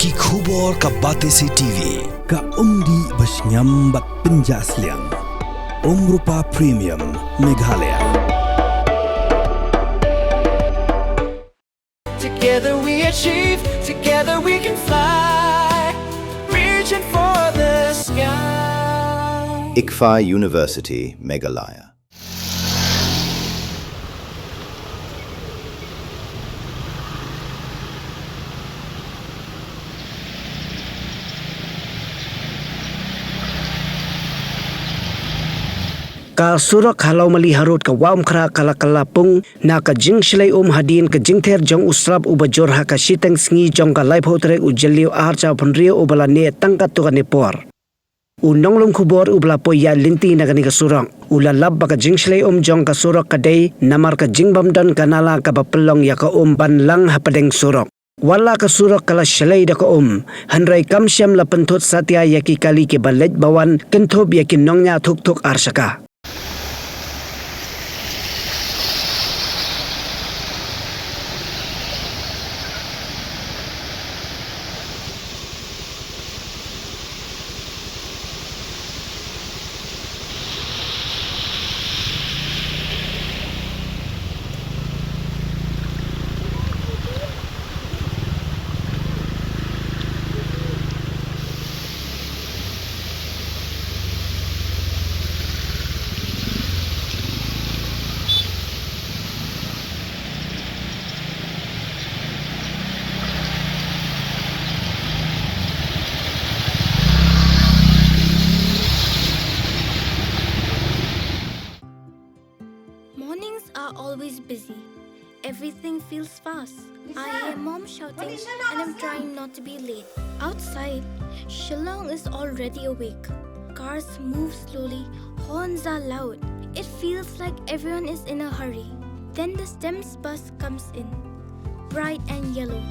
Ki khubor ka Batesi TV. Ka umdi basnyam bak penjaslian. Rupa Premium Meghalaya. Together we achieve, together we can fly, reaching for the sky. ICFA University, Meghalaya. Ka Surok Lawmali harut ka wam kra kala Pung na ka jing shlai hadin ka jing Ther jong usrap ubajor ha ka Shiteng Sngi jong ka live hotrek ujelio archa phnrio ubala ne tangkat tu ka ne por. Unonglom khubor ubla po ya linti na ka ni ka Surok. Ula lab ba ka jing shlai jong ka Surok ka day namar ka jing bamdan kanala ka bapelong ya ka banlang hapadeng Surok. Wala ka Surok kala shlai da ka hanrai kam syam la pentot satya yaki kali ke balet bawan kentob yaki nongnya thuk arsaka. Mornings are always busy. Everything feels fast. I hear mom shouting and I'm trying not to be late. Outside, Shillong is already awake. Cars move slowly, horns are loud. It feels like everyone is in a hurry. Then the STEMS bus comes in, bright and yellow,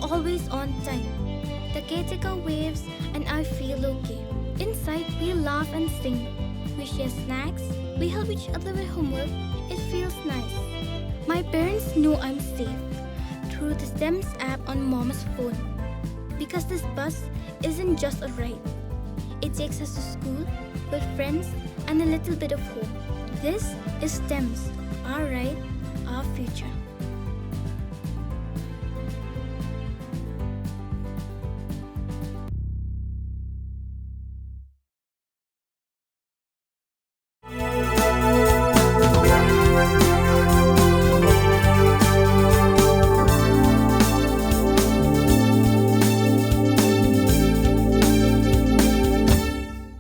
always on time. The caretaker waves and I feel okay. Inside, we laugh and sing. We share snacks. We help each other with homework. It feels nice. My parents know I'm safe through the STEMS app on mom's phone. Because this bus isn't just a ride. It takes us to school with friends and a little bit of hope. This is STEMS, our ride, our future.